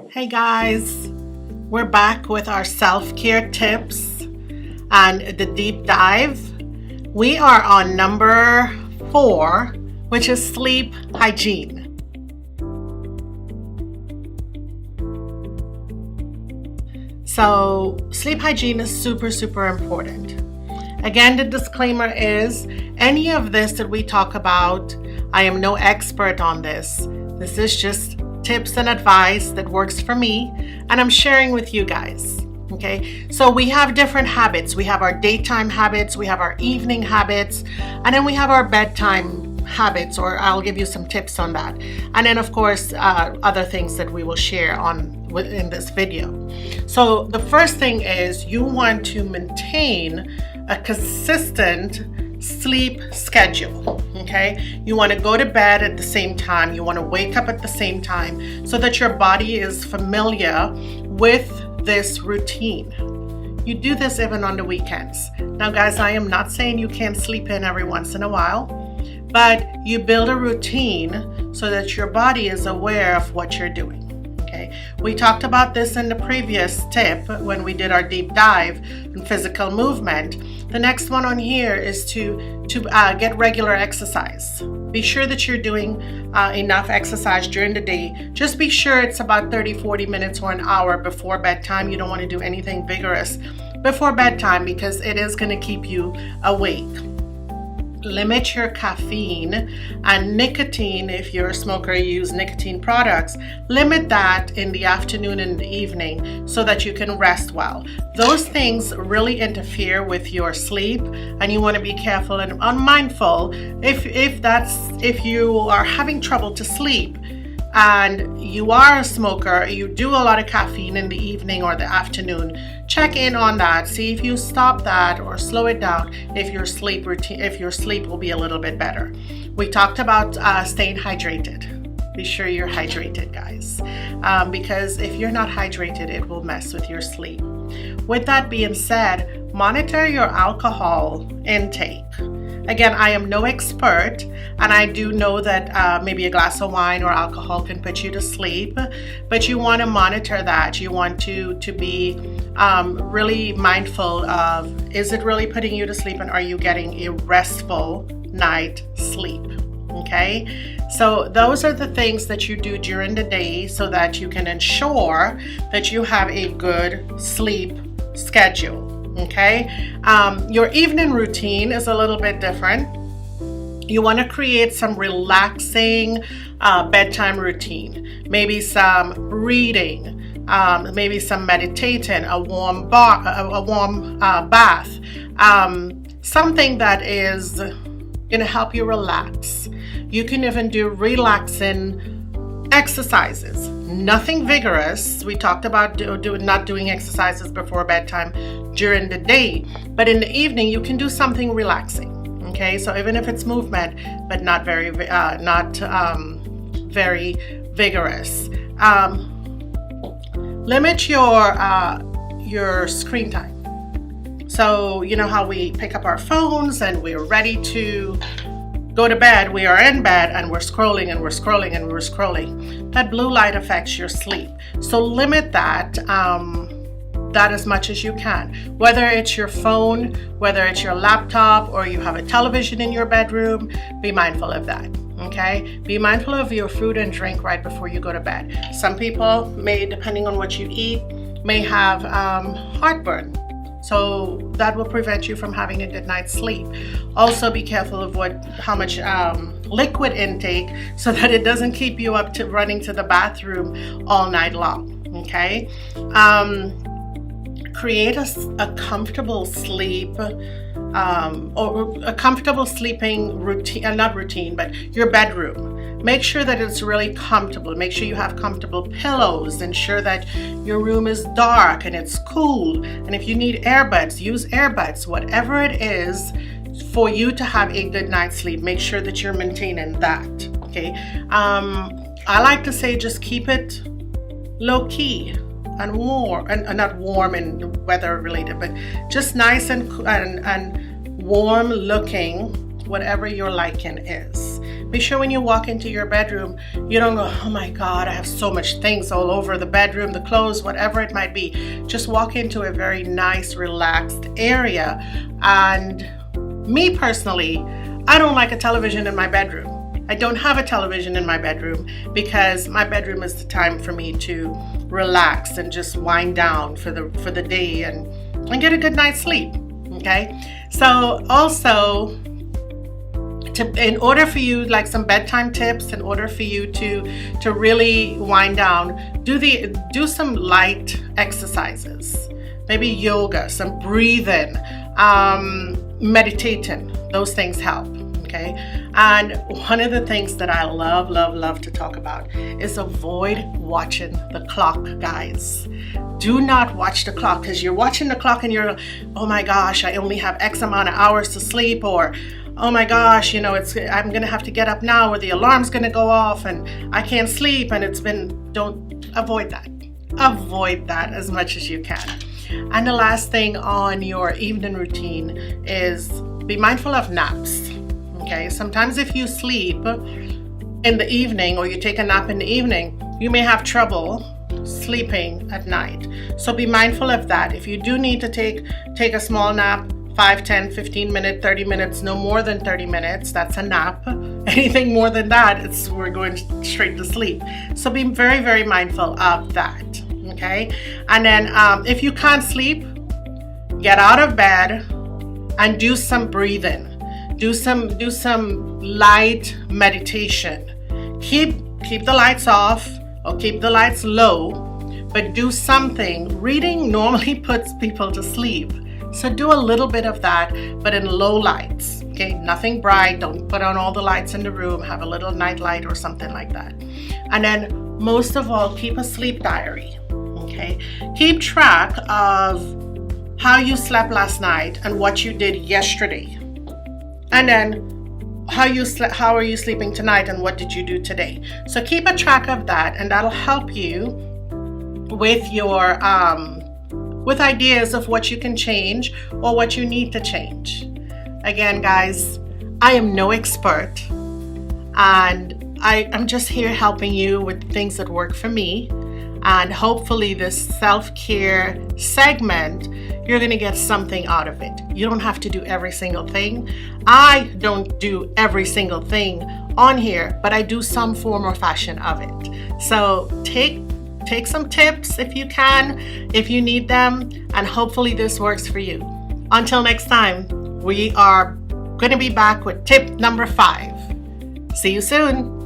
Hey guys, we're back with our self-care tips and the deep dive. We are on number 4, which is sleep hygiene. So sleep hygiene is super important. Again, the disclaimer is any of this that we talk about, I am no expert on this. This is just tips and advice that works for me, and I'm sharing with you guys. Okay, so we have different habits. We have our daytime habits, we have our evening habits, and then we have our bedtime habits, or I'll give you some tips on that. And then of course, other things that we will share in this video. So the first thing is you want to maintain a consistent sleep schedule. Okay, you want to go to bed at the same time, you want to wake up at the same time, so that your body is familiar with this routine. You do this even on the weekends. Now guys, I am not saying you can't sleep in every once in a while, but you build a routine so that your body is aware of what you're doing. Okay, we talked about this in the previous tip when we did our deep dive in physical movement. The next one on here is to get regular exercise. Be sure that you're doing enough exercise during the day. Just be sure it's about 30-40 minutes or an hour before bedtime. You don't want to do anything vigorous before bedtime because it is going to keep you awake. Limit your caffeine and nicotine. If you're a smoker, you use nicotine products. Limit that in the afternoon and the evening so that you can rest well. Those things really interfere with your sleep, and you want to be careful and mindful if you are having trouble to sleep and you are a smoker, you do a lot of caffeine in the evening or the afternoon, check in on that. See if you stop that or slow it down if your sleep will be a little bit better. We talked about staying hydrated. Be sure you're hydrated, guys, because if you're not hydrated, it will mess with your sleep. With that being said, monitor your alcohol intake. Again, I am no expert, and I do know that maybe a glass of wine or alcohol can put you to sleep, but you want to monitor that. You want to be really mindful of, is it really putting you to sleep, and are you getting a restful night sleep? Okay, so those are the things that you do during the day so that you can ensure that you have a good sleep schedule. Okay, your evening routine is a little bit different. You want to create some relaxing bedtime routine, maybe some reading, maybe some meditating, a warm bath, something that is going to help you relax. You can even do relaxing exercises. Nothing vigorous. We talked about not doing exercises before bedtime during the day, but in the evening you can do something relaxing. Okay, so even if it's movement, but not very vigorous. Limit your screen time. So you know how we pick up our phones and we're ready to go to bed, we are in bed and we're scrolling and we're scrolling and we're scrolling. That blue light affects your sleep. So limit that as much as you can. Whether it's your phone, whether it's your laptop, or you have a television in your bedroom, be mindful of that. Okay? Be mindful of your food and drink right before you go to bed. Some people may, depending on what you eat, may have heartburn. So that will prevent you from having a good night's sleep. Also be careful of how much liquid intake so that it doesn't keep you up to running to the bathroom all night long. Okay? Create a comfortable sleep or a comfortable sleeping routine, not routine, but your bedroom. Make sure that it's really comfortable. Make sure you have comfortable pillows. Ensure that your room is dark and it's cool. And if you need earbuds, use earbuds. Whatever it is for you to have a good night's sleep, make sure that you're maintaining that. Okay. I like to say just keep it low key and warm, and not warm and weather related, but just nice and warm looking, whatever your liking is. Make sure when you walk into your bedroom, you don't go, oh my God, I have so much things all over the bedroom, the clothes, whatever it might be. Just walk into a very nice, relaxed area. And me personally, I don't like a television in my bedroom. I don't have a television in my bedroom because my bedroom is the time for me to relax and just wind down for the day and get a good night's sleep. Okay, so also in order for you, like some bedtime tips, in order for you to really wind down, do some light exercises, maybe yoga, some breathing, meditating. Those things help. Okay, and one of the things that I love to talk about is avoid watching the clock, guys. Do not watch the clock, because you're watching the clock and you're, oh my gosh, I only have X amount of hours to sleep, or oh my gosh, I'm gonna have to get up now, or the alarm's gonna go off and I can't sleep, and avoid that as much as you can. And the last thing on your evening routine is be mindful of naps. Okay, sometimes if you sleep in the evening or you take a nap in the evening, you may have trouble sleeping at night. So be mindful of that. If you do need to take a small nap, 5, 10, 15 minutes, 30 minutes, no more than 30 minutes, that's a nap. Anything more than that, we're going straight to sleep. So be very, very mindful of that. Okay, and then if you can't sleep, get out of bed and do some breathing. Do some light meditation. Keep the lights off or keep the lights low, but do something. Reading normally puts people to sleep. So do a little bit of that, but in low lights. Okay, nothing bright. Don't put on all the lights in the room. Have a little night light or something like that. And then most of all, keep a sleep diary. Okay, keep track of how you slept last night and what you did yesterday. And then how are you sleeping tonight and what did you do today? So keep a track of that, and that'll help you with your with ideas of what you can change or what you need to change. Again, guys, I am no expert, and I'm just here helping you with things that work for me. And hopefully this self-care segment, you're going to get something out of it. You don't have to do every single thing. I don't do every single thing on here, but I do some form or fashion of it. So take some tips if you can, if you need them, and hopefully this works for you. Until next time, we are going to be back with tip number 5. See you soon.